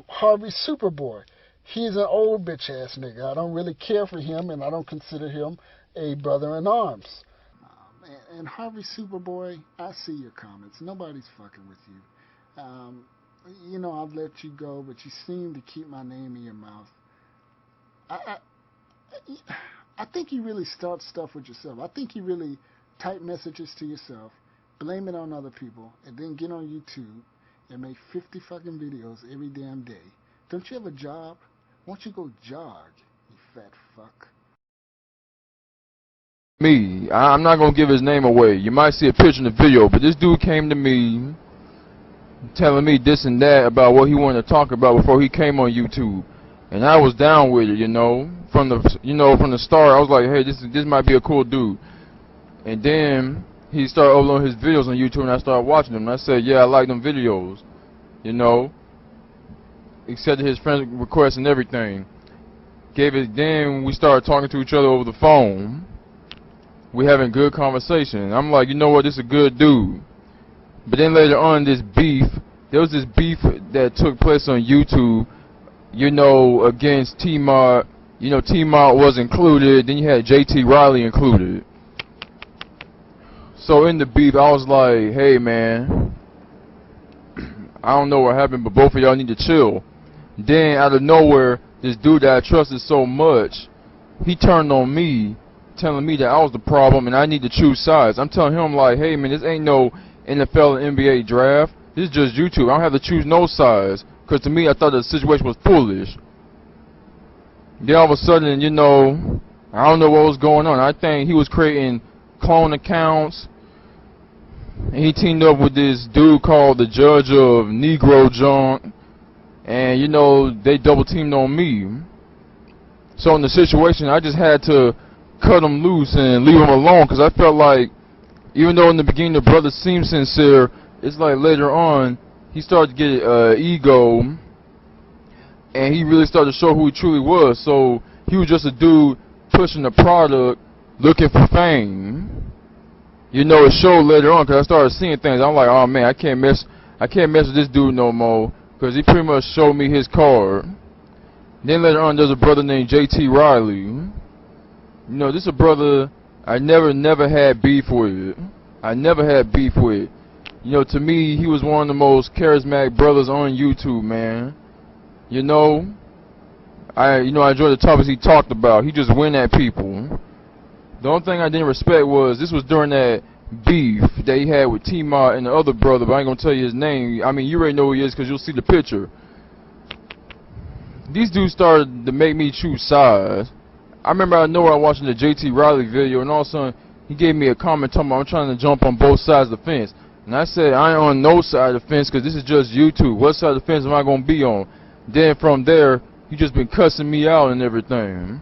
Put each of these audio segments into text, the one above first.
Harvey Superboy. He's an old bitch ass nigga. I don't really care for him, and I don't consider him a brother in arms. And Harvey Superboy, I see your comments. Nobody's fucking with you. You know, I've let you go, but you seem to keep my name in your mouth. I think you really start stuff with yourself. I think you really type messages to yourself, blame it on other people, and then get on YouTube and make 50 fucking videos every damn day. Don't you have a job? Why don't you go jog, you fat fuck? Me, I'm not gonna give his name away. You might see a picture in the video, but this dude came to me telling me this and that about what he wanted to talk about before he came on YouTube, and I was down with it, you know. From the start, I was like, hey, this might be a cool dude. And then he started uploading his videos on YouTube, and I started watching them. And I said, yeah, I like them videos, you know. Accepted his friend requests and everything. Then we started talking to each other over the phone. We having good conversation. I'm like, you know what, this is a good dude. But then later on, there was this beef that took place on YouTube, you know, against T-Mod. You know, T-Mod was included. Then you had JT Riley included. So in the beef, I was like, hey man, I don't know what happened, but both of y'all need to chill. Then out of nowhere, this dude that I trusted so much, he turned on me, telling me that I was the problem and I need to choose sides. I'm telling him like, hey man, this ain't no NFL and NBA draft. This is just YouTube. I don't have to choose no sides. Because to me, I thought the situation was foolish. Then all of a sudden, you know, I don't know what was going on. I think he was creating clone accounts. And he teamed up with this dude called the Judge of Negro Junk. And, you know, they double teamed on me. So in the situation, I just had to cut him loose and leave him alone. Because I felt like, even though in the beginning the brother seemed sincere, it's like later on, he started to get ego. And he really started to show who he truly was. So he was just a dude pushing a product, looking for fame. You know, it showed later on because I started seeing things. I'm like, oh man, I can't mess with this dude no more because he pretty much showed me his card. Then later on, there's a brother named JT Riley. You know, this is a brother I never had beef with. I never had beef with. You know, to me, he was one of the most charismatic brothers on YouTube, man. You know, I enjoyed the topics he talked about. He just went at people. The only thing I didn't respect was this was during that beef that he had with T-Mod and the other brother, but I ain't gonna tell you his name. I mean, you already know who he is because you'll see the picture. These dudes started to make me choose sides. I remember I was watching the JT Riley video, and all of a sudden he gave me a comment talking about I'm trying to jump on both sides of the fence. And I said, I ain't on no side of the fence because this is just YouTube. What side of the fence am I gonna be on? Then from there, he just been cussing me out and everything.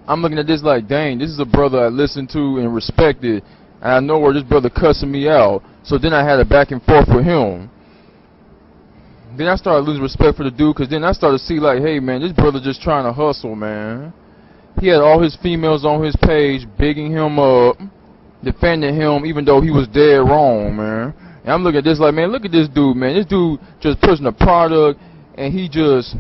I'm looking at this like, dang, this is a brother I listened to and respected, and I know where this brother cussing me out. So then I had a back and forth with him. Then I started losing respect for the dude, because then I started to see like, hey man, this brother just trying to hustle, man. He had all his females on his page, bigging him up, defending him, even though he was dead wrong, man. And I'm looking at this like, man, look at this dude, man. This dude just pushing a product, and he just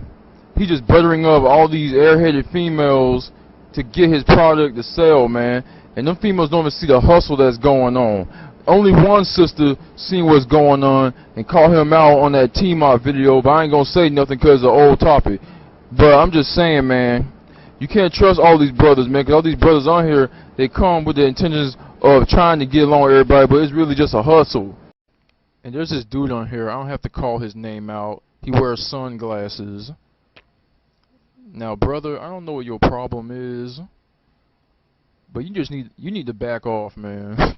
buttering up all these airheaded females to get his product to sell, man. And them females don't even see the hustle that's going on. Only one sister seen what's going on and called him out on that T-Mod video, but I ain't gonna say nothing because it's an old topic. But I'm just saying, man, you can't trust all these brothers, man, because all these brothers on here, they come with the intentions of trying to get along with everybody, but it's really just a hustle. And there's this dude on here, I don't have to call his name out. He wears sunglasses. Now, brother, I don't know what your problem is, but you need to back off, man.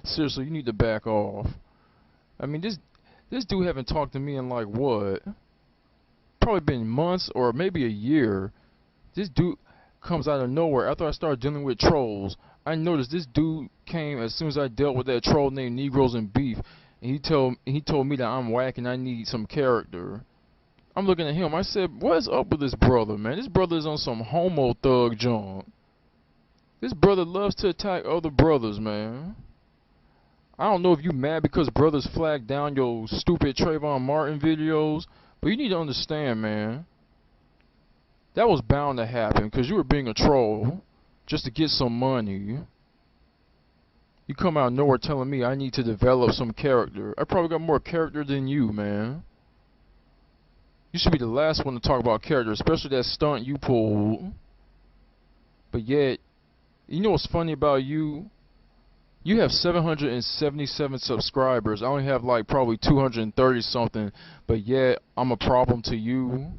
Seriously, you need to back off. I mean, this dude haven't talked to me in like what? Probably been months or maybe a year. This dude comes out of nowhere after I started dealing with trolls. I noticed this dude came as soon as I dealt with that troll named Negroes and Beef, and he told me that I'm whack and I need some character. I'm looking at him. I said, "What is up with this brother, man? This brother is on some homo thug junk. This brother loves to attack other brothers, man. I don't know if you mad because brothers flagged down your stupid Trayvon Martin videos, but you need to understand, man. That was bound to happen because you were being a troll just to get some money. You come out of nowhere telling me I need to develop some character. I probably got more character than you, man. You should be the last one to talk about character, especially that stunt you pulled. But yet, you know what's funny about you? You have 777 subscribers. I only have like probably 230 something, but yet I'm a problem to you.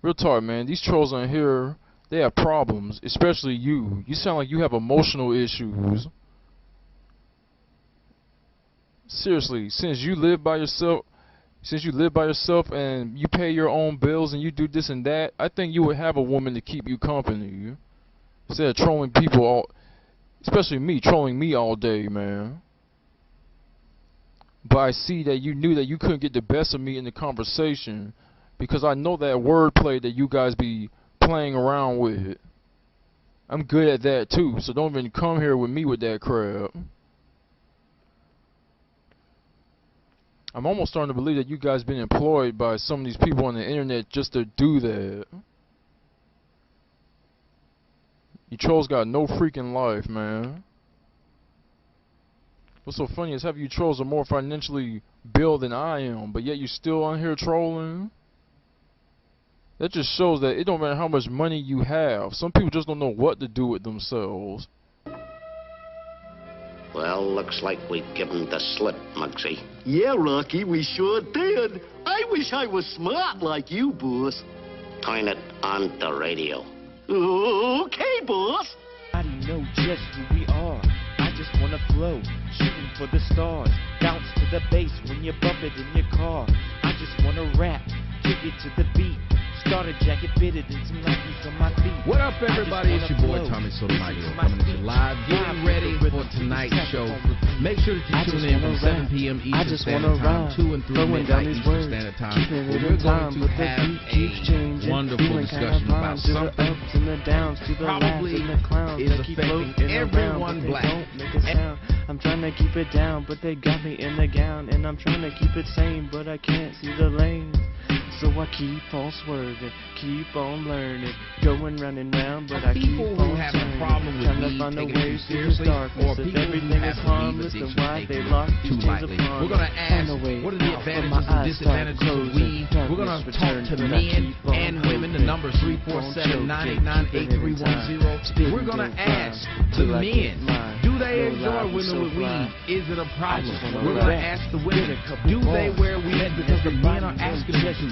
Real talk, man. These trolls on here, they have problems, especially you. You sound like you have emotional issues. Seriously, since you live by yourself and you pay your own bills and you do this and that, I think you would have a woman to keep you company. Instead of trolling people all, especially me, trolling me all day, man. But I see that you knew that you couldn't get the best of me in the conversation because I know that wordplay that you guys be playing around with. I'm good at that too, so don't even come here with me with that crap. I'm almost starting to believe that you guys been employed by some of these people on the internet just to do that. You trolls got no freaking life, man. What's so funny is half of you trolls are more financially built than I am, but yet you still on here trolling? That just shows that it don't matter how much money you have. Some people just don't know what to do with themselves. Well, looks like we've given the slip, Muggsy. Yeah, Rocky, we sure did. I wish I was smart like you, boss. Turn it on the radio. Okay, boss. I know just who we are. I just wanna flow, shooting for the stars. Bounce to the bass when you bump it in your car. I just wanna rap, kick it to the beat. Starter jacket fitted and some Nikes on my feet. What up, everybody? It's your boy Tommy Sotomayor coming at you live, getting ready for tonight's show. Make sure that you tune in from 7 p.m. Eastern Standard Time, 2 and 3 midnight Eastern Standard Time, where we're going to have a wonderful discussion about something probably is affecting everyone black. I'm trying to keep it down, but they got me in the gown, and I'm trying to keep it sane, but I can't see the lane. So I keep on swerving, keep on learning, going running round, but I keep People who on have a turning. problem with Trying to weed find a taking way it too through seriously, the darkness. or If people who everything have is a weed harmless, then addiction why taking they it lock too these chains lightly. upon We're going to me? ask Find a way what are the out when advantages my and eyes disadvantages start of closing. weed. We're going to Darkness talk to returns, but I men keep on and women. The hoping. number is 347-989-8310. We're going to ask the men, do they enjoy women with weed? Is it a problem? We're going to ask the women, do they wear weed? Because the men are asking us to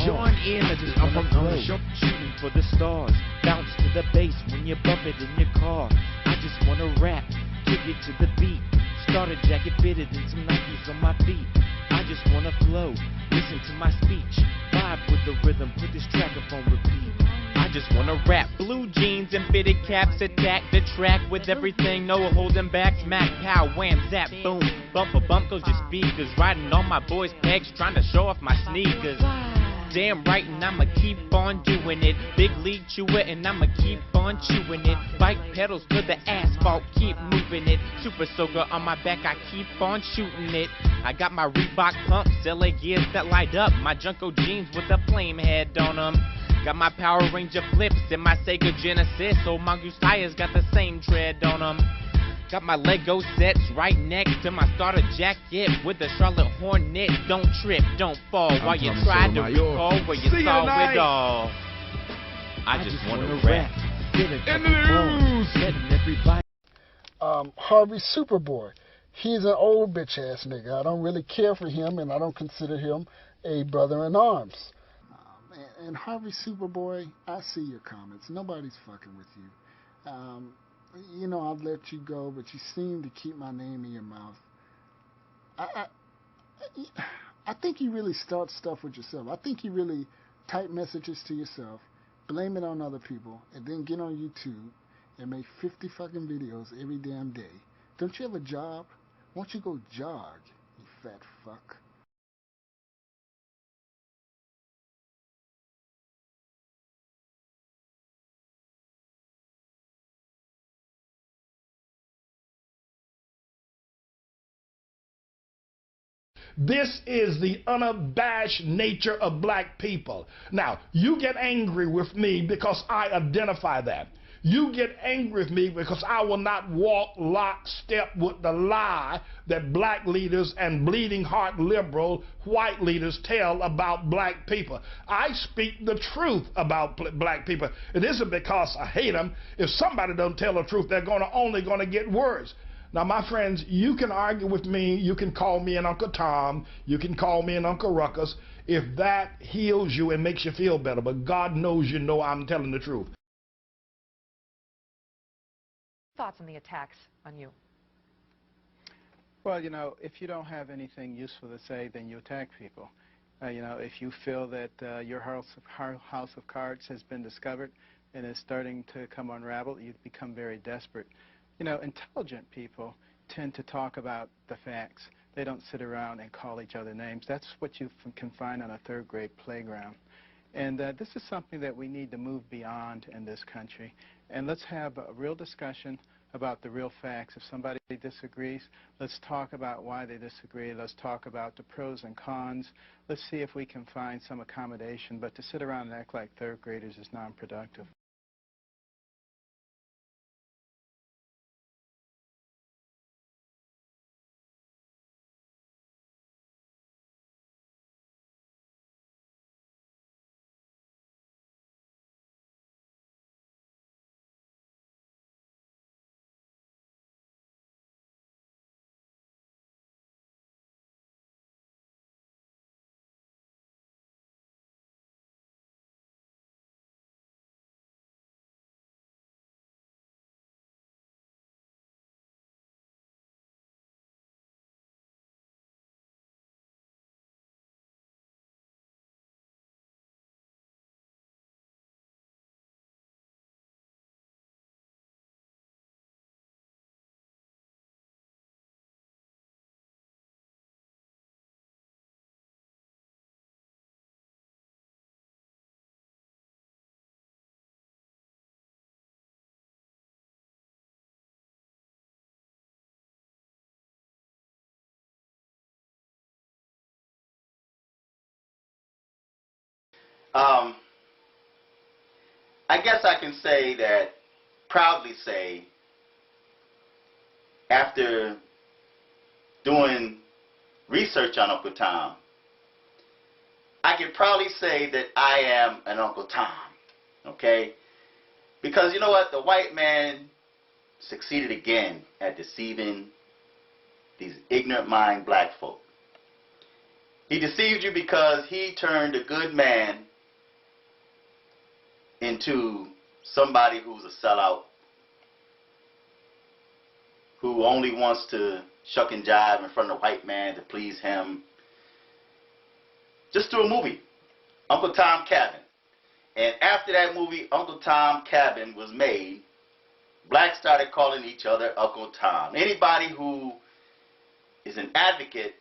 join in on the show. Shooting for the stars, bounce to the bass when you bump it in your car. I just wanna rap, kick it to the beat. Starter jacket fitted and some Nikes on my feet. I just wanna flow, listen to my speech, vibe with the rhythm, put this track up on repeat. I just wanna rap, blue jeans and fitted caps, attack the track with everything, no holding back, smack, pow, wham, zap, boom, bumper bump goes your speakers, riding on my boys' pegs, trying to show off my sneakers. Damn right, and I'ma keep on doing it. Big league chew it, and I'ma keep on chewing it. Bike pedals to the asphalt, keep moving it. Super soaker on my back, I keep on shooting it. I got my Reebok pumps, LA gears that light up. My Junko jeans with a flame head on them. Got my Power Ranger flips and my Sega Genesis. So Mongoose tires got the same tread on them. Got my Lego sets right next to my starter jacket with the Charlotte Hornet. Don't trip, don't fall while you try to recall where you saw it all. I just wanna rap. In the news! Harvey Superboy. He's an old bitch ass nigga. I don't really care for him, and I don't consider him a brother in arms. And Harvey Superboy, I see your comments. Nobody's fucking with you. You know, I've let you go, but you seem to keep my name in your mouth. I think you really start stuff with yourself. I think you really type messages to yourself, blame it on other people, and then get on YouTube and make 50 fucking videos every damn day. Don't you have a job? Why don't you go jog, you fat fuck? This is the unabashed nature of black people. Now, you get angry with me because I identify that. You get angry with me because I will not walk lockstep with the lie that black leaders and bleeding heart liberal white leaders tell about black people. I speak the truth about black people. It isn't because I hate them. If somebody doesn't tell the truth, they're only going to get worse. Now, my friends, you can argue with me. You can call me an Uncle Tom. You can call me an Uncle Ruckus if that heals you and makes you feel better. But God knows you know I'm telling the truth. Thoughts on the attacks on you? Well, you know, if you don't have anything useful to say, then you attack people. You know, if you feel that your house of cards has been discovered and is starting to come unraveled, you become very desperate. You know, intelligent people tend to talk about the facts. They don't sit around and call each other names. That's what you can find on a third-grade playground. And this is something that we need to move beyond in this country. And let's have a real discussion about the real facts. If somebody disagrees, let's talk about why they disagree. Let's talk about the pros and cons. Let's see if we can find some accommodation. But to sit around and act like third graders is non-productive. I guess I can say that, proudly say, after doing research on Uncle Tom, I can proudly say that I am an Uncle Tom, okay? Because you know what? The white man succeeded again at deceiving these ignorant mind black folk. He deceived you because he turned a good man into somebody who's a sellout, who only wants to shuck and jive in front of the white man to please him. Just through a movie, Uncle Tom Cabin. And after that movie, Uncle Tom Cabin, was made, blacks started calling each other Uncle Tom. Anybody who is an advocate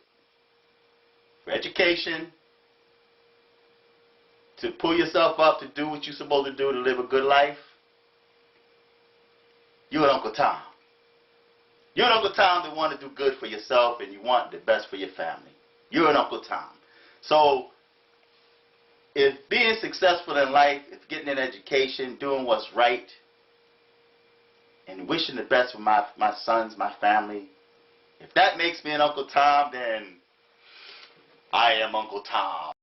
for education, to pull yourself up to do what you're supposed to do to live a good life, you're an Uncle Tom. You're an Uncle Tom that want to do good for yourself and you want the best for your family. You're an Uncle Tom. So if being successful in life, if getting an education, doing what's right, and wishing the best for my sons, my family, if that makes me an Uncle Tom, then I am Uncle Tom.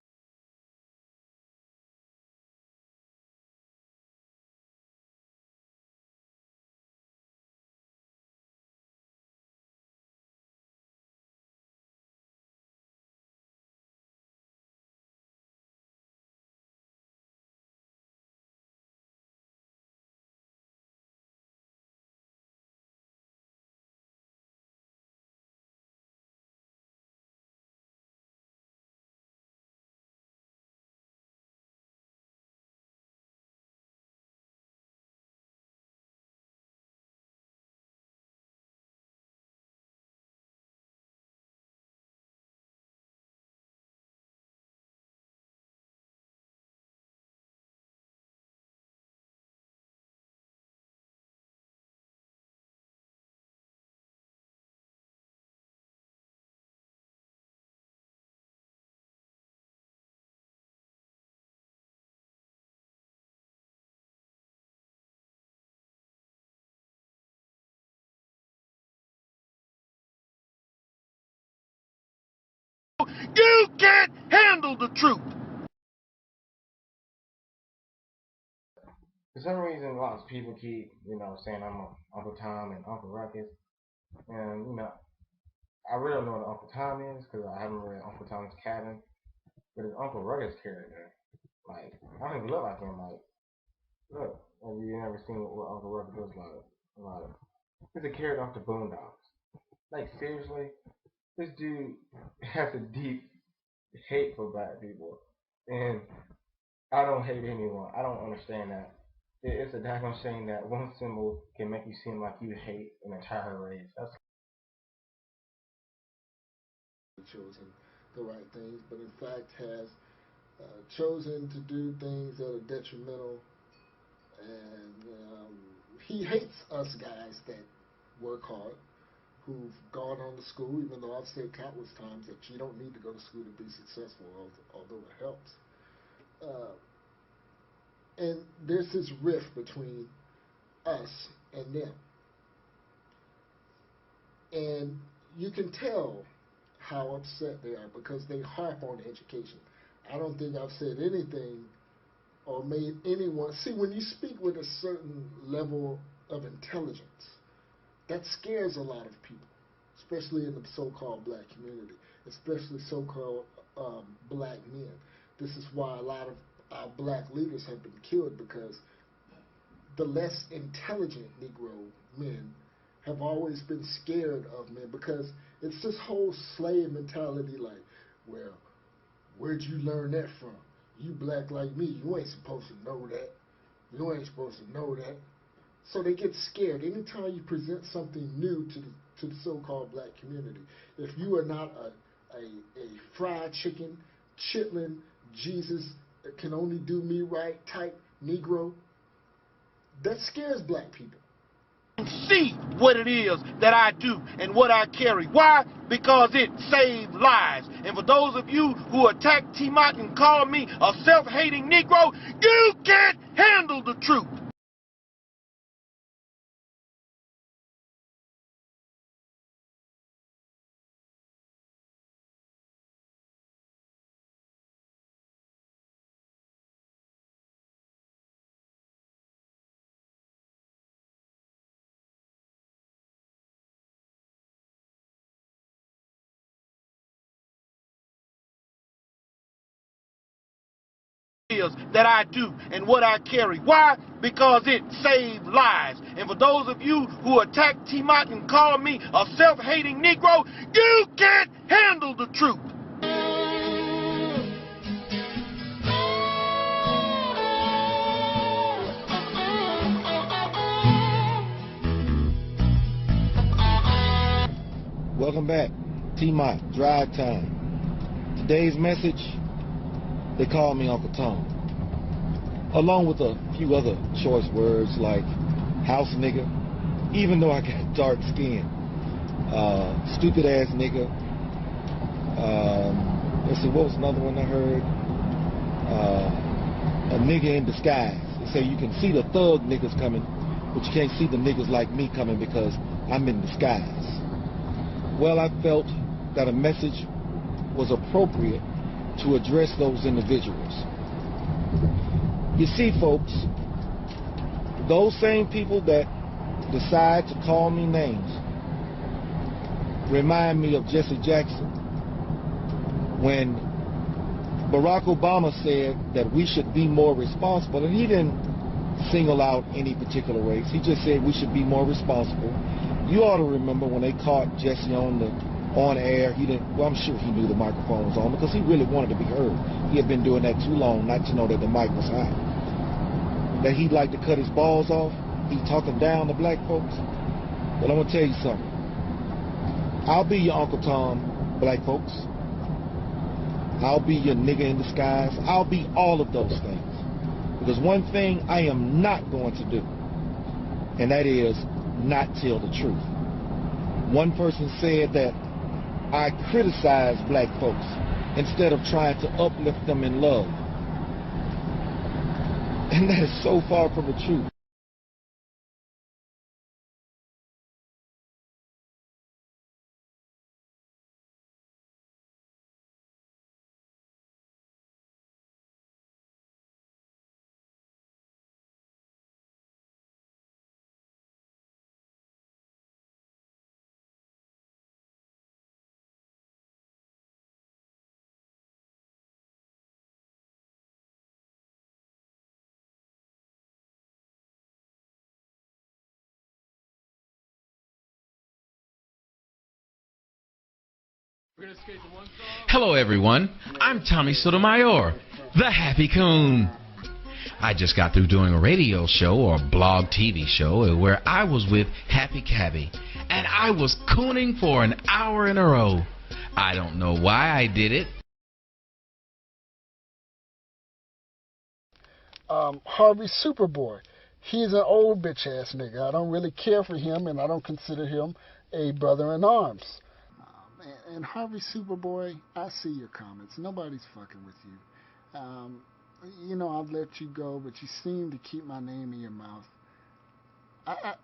You can't handle the truth. For some reason, lots of people keep, saying I'm Uncle Tom and Uncle Ruckus. And, I really don't know what Uncle Tom is because I haven't read Uncle Tom's Cabin. But it's Uncle Ruckus character. Like, I don't even look like him. Like, look, have you never seen what Uncle Ruckus looks like? Like, it's a character off the Boondocks. Like, seriously, this dude has a deep hate for black people. And I don't hate anyone. I don't understand that. It's a daggone shame that one symbol can make you seem like you hate an entire race. That's chosen the right things, but in fact has chosen to do things that are detrimental. And he hates us guys that work hard, who've gone on to school, even though I've said countless times that you don't need to go to school to be successful, although it helps. And there's this rift between us and them. And you can tell how upset they are because they harp on education. I don't think I've said anything or made anyone... See, when you speak with a certain level of intelligence, that scares a lot of people, especially in the so-called black community, especially so-called black men. This is why a lot of our black leaders have been killed, because the less intelligent Negro men have always been scared of men, because it's this whole slave mentality like, well, where'd you learn that from? You black like me, you ain't supposed to know that. You ain't supposed to know that. So they get scared. Anytime you present something new to the so-called black community, if you are not a fried chicken, chitlin, Jesus can only do me right type Negro, that scares black people. See what it is that I do and what I carry. Why? Because it saves lives. And for those of you who attack T-Mont and call me a self-hating Negro, you can't handle the truth. That I do and what I carry. Why? Because it saves lives. And for those of you who attack T-Mont and call me a self-hating Negro, you can't handle the truth. Welcome back. T-Mont, Drive Time. Today's message, they call me Uncle Tom. Along with a few other choice words like house nigga, even though I got dark skin. Stupid ass nigga. Let's see, what was another one I heard? A nigga in disguise. They say you can see the thug niggas coming, but you can't see the niggas like me coming because I'm in disguise. Well, I felt that a message was appropriate to address those individuals. You see, folks, those same people that decide to call me names remind me of Jesse Jackson when Barack Obama said that we should be more responsible, and he didn't single out any particular race. He just said we should be more responsible. You ought to remember when they caught Jesse on air, he didn't, well, I'm sure he knew the microphone was on because he really wanted to be heard. He had been doing that too long not to know that the mic was hot. That he'd like to cut his balls off. He's talking down to black folks. But I'm going to tell you something. I'll be your Uncle Tom, black folks. I'll be your nigga in disguise. I'll be all of those things. Because one thing I am not going to do, and that is not tell the truth. One person said that I criticize black folks instead of trying to uplift them in love. And that is so far from the truth. Hello, everyone. I'm Tommy Sotomayor, the Happy Coon. I just got through doing a radio show or blog TV show where I was with Happy Cabby, and I was cooning for an hour in a row. I don't know why I did it. Harvey Superboy. He's an old bitch ass nigga. I don't really care for him, and I don't consider him a brother in arms. And Harvey Superboy, I see your comments. Nobody's fucking with you. You know, I've let you go, but you seem to keep my name in your mouth. I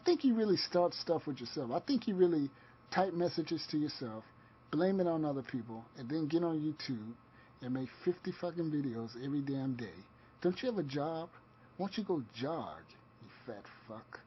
think you really start stuff with yourself. I think you really type messages to yourself, blame it on other people, and then get on YouTube and make 50 fucking videos every damn day. Don't you have a job? Why don't you go jog, you fat fuck?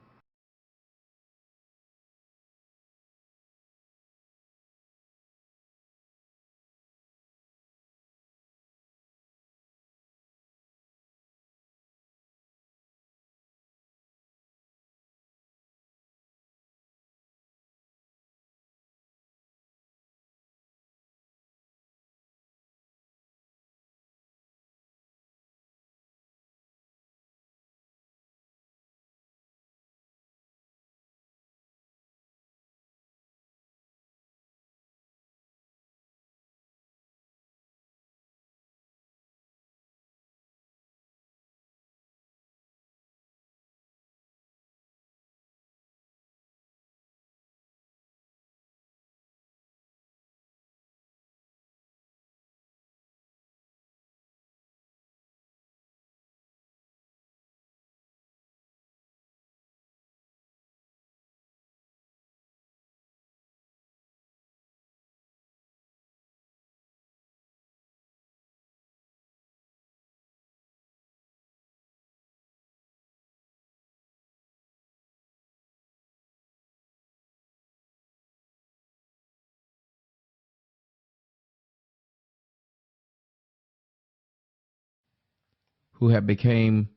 Who have became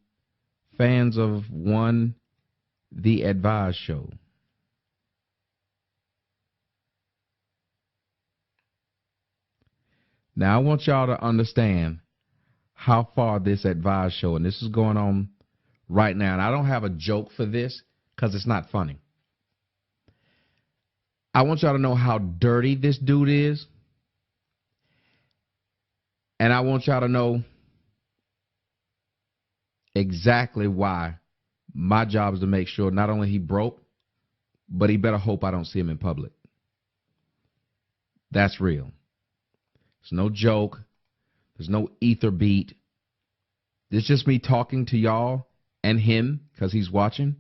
fans of one, The Advised Show. Now, I want y'all to understand how far this Advised Show, and this is going on right now, and I don't have a joke for this because it's not funny. I want y'all to know how dirty this dude is, and I want y'all to know exactly why my job is to make sure not only he broke, but he better hope I don't see him in public. That's real. It's no joke. There's no ether beat. It's just me talking to y'all and him, because he's watching,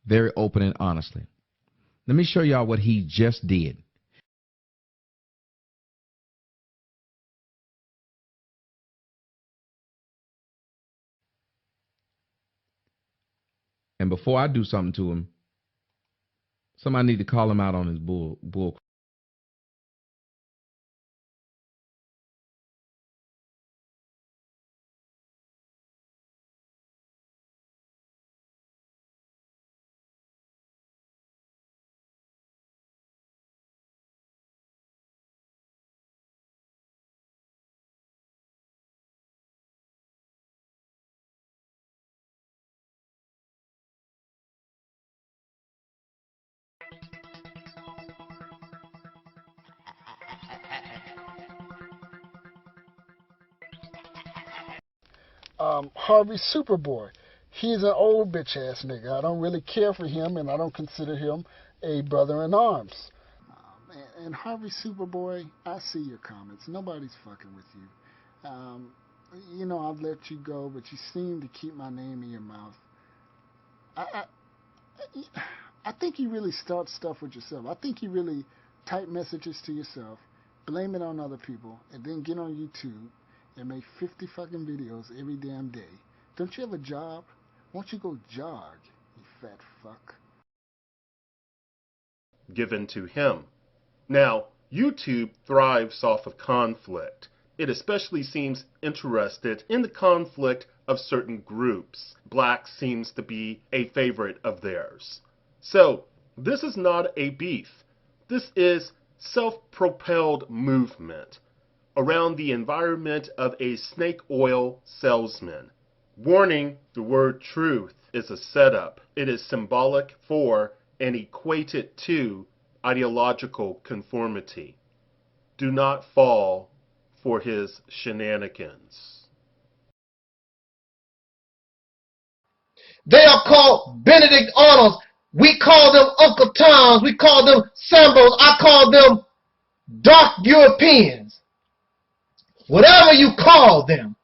very open and honestly. Let me show y'all what he just did. And before I do something to him, somebody need to call him out on his bull. Harvey Superboy. He's an old bitch ass nigga. I don't really care for him, and I don't consider him a brother in arms. And Harvey Superboy, I see your comments. Nobody's fucking with you. You know, I've let you go, but you seem to keep my name in your mouth. I think you really start stuff with yourself. I think you really type messages to yourself, blame it on other people, and then get on YouTube and make 50 fucking videos every damn day. Don't you have a job? Why don't you go jog, you fat fuck? Given to him. Now, YouTube thrives off of conflict. It especially seems interested in the conflict of certain groups. Black seems to be a favorite of theirs. So, this is not a beef. This is self-propelled movement around the environment of a snake oil salesman. Warning, the word truth is a setup. It is symbolic for and equated to ideological conformity. Do not fall for his shenanigans. They are called Benedict Arnolds. We call them Uncle Toms. We call them Sambos. I call them dark Europeans. Whatever you call them,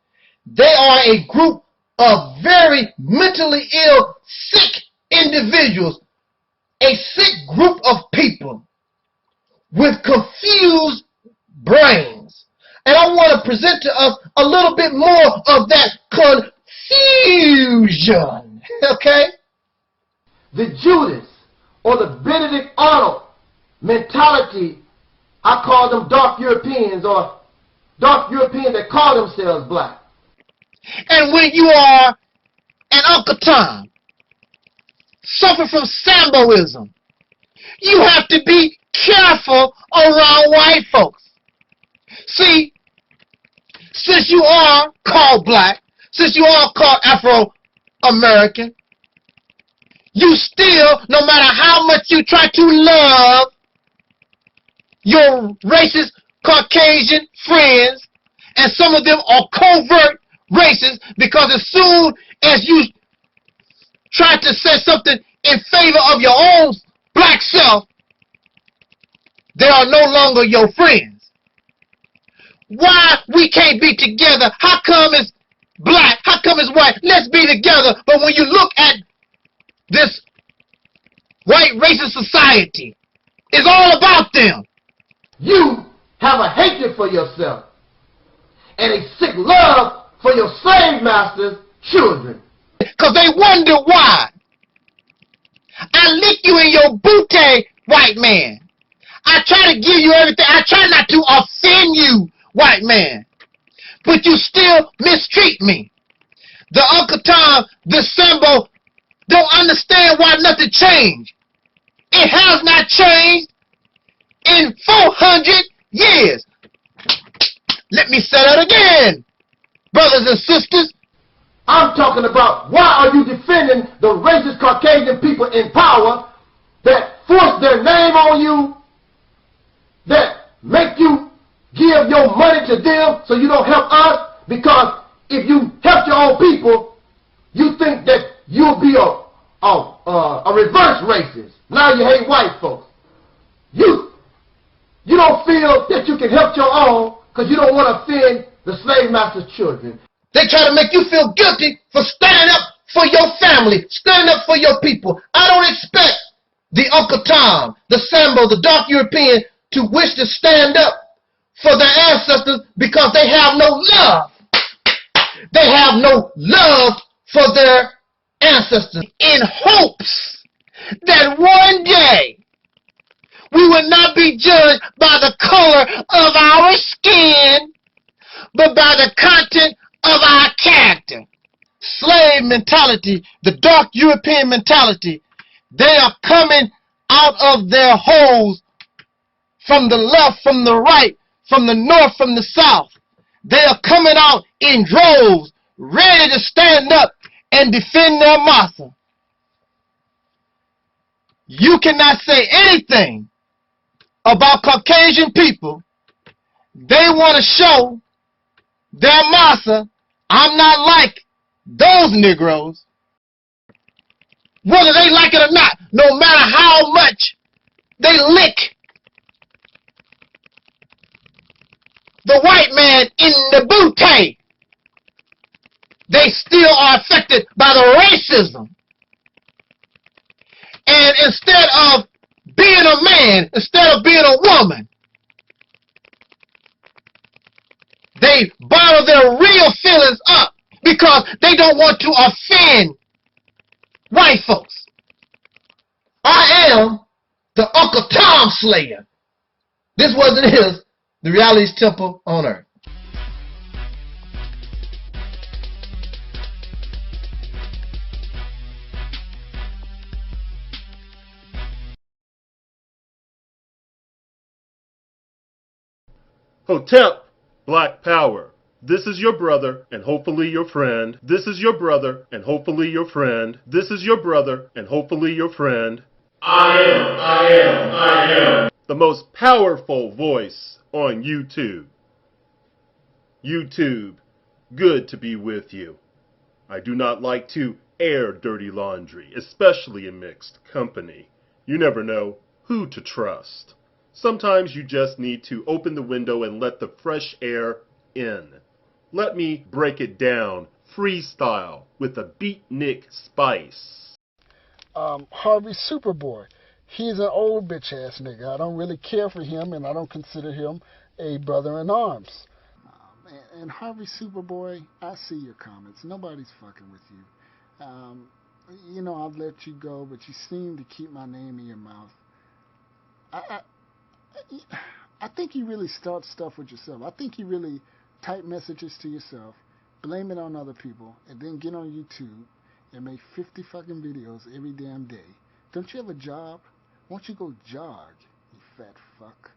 they are a group of very mentally ill, sick individuals, a sick group of people with confused brains. And I want to present to us a little bit more of that confusion, okay? The Judas or the Benedict Arnold mentality, I call them dark Europeans, or dark Europeans that call themselves black. And when you are an Uncle Tom, suffer from Samboism, you have to be careful around white folks. See, since you are called black, since you are called Afro-American, you still, no matter how much you try to love your racist Caucasian friends, and some of them are covert racist, because as soon as you try to say something in favor of your own black self, they are no longer your friends. Why we can't be together? How come it's black? How come it's white? Let's be together. But when you look at this white racist society, it's all about them. You have a hatred for yourself and a sick love for your slave masters' children. Because they wonder why. I lick you in your booty, white man. I try to give you everything. I try not to offend you, white man. But you still mistreat me. The Uncle Tom, the Sambo, don't understand why nothing changed. It has not changed in 400 years. Let me say that again, brothers and sisters. I'm talking about, why are you defending the racist Caucasian people in power that force their name on you, that make you give your money to them so you don't help us? Because if you help your own people, you think that you'll be a reverse racist. Now you hate white folks. You don't feel that you can help your own because you don't want to offend the slave master's children. They try to make you feel guilty for standing up for your family, standing up for your people. I don't expect the Uncle Tom, the Sambo, the dark European to wish to stand up for their ancestors because they have no love. They have no love for their ancestors, in hopes that one day we will not be judged by the color of our skin, but by the content of our character. Slave mentality, the dark European mentality, they are coming out of their holes from the left, from the right, from the north, from the south. They are coming out in droves, ready to stand up and defend their massa. You cannot say anything about Caucasian people. They want to show their massa, I'm not like those Negroes. Whether they like it or not, no matter how much they lick the white man in the booty, they still are affected by the racism. And instead of being a man, instead of being a woman, they bottle their real feelings up because they don't want to offend white folks. I am the Uncle Tom Slayer. This wasn't his, the Reality's Temple on Earth. Hotep, Black Power. This is your brother and hopefully your friend. This is your brother and hopefully your friend. This is your brother and hopefully your friend. I am. The most powerful voice on YouTube. YouTube, good to be with you. I do not like to air dirty laundry, especially in mixed company. You never know who to trust. Sometimes you just need to open the window and let the fresh air in. Let me break it down freestyle with a beatnik spice. Harvey Superboy. He's an old bitch ass nigga. I don't really care for him, and I don't consider him a brother in arms. And Harvey Superboy, I see your comments. Nobody's fucking with you. You know, I've let you go, but you seem to keep my name in your mouth. I think you really start stuff with yourself. I think you really type messages to yourself, blame it on other people, and then get on YouTube and make 50 fucking videos every damn day. Don't you have a job? Why don't you go jog, you fat fuck?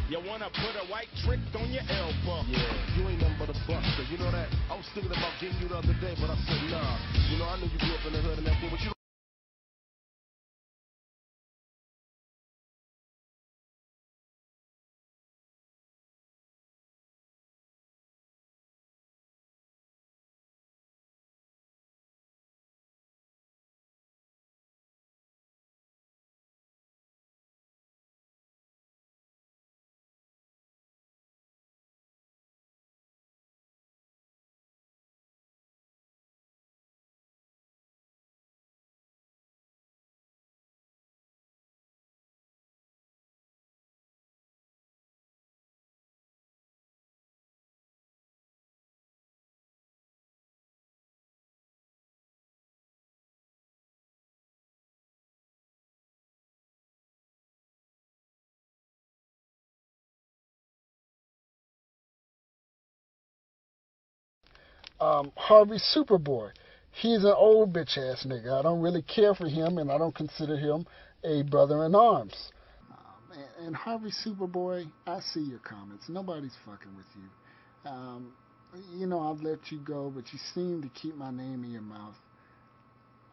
You wanna put a white trick on your elbow. Yeah, you ain't nothing but a buster. You know that? I was thinking about getting you the other day, but I said nah. You know, I knew you grew up in the hood and everything, but you Harvey Superboy. He's an old bitch ass nigga. I don't really care for him, and I don't consider him a brother in arms. And Harvey Superboy, I see your comments. Nobody's fucking with you. You know, I've let you go, but you seem to keep my name in your mouth.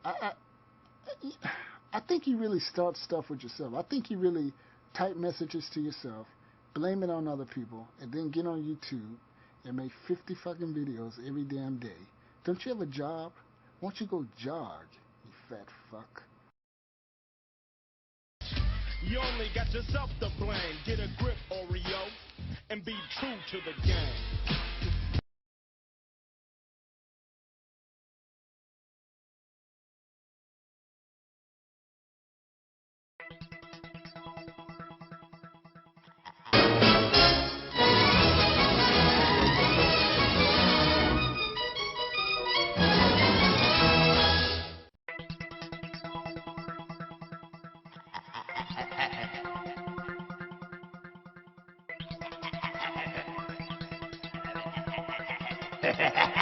I think you really start stuff with yourself. I think you really type messages to yourself, blame it on other people, and then get on YouTube and make 50 fucking videos every damn day. Don't you have a job? Why don't you go jog, you fat fuck? You only got yourself to blame. Get a grip, Oreo, and be true to the game. Yeah.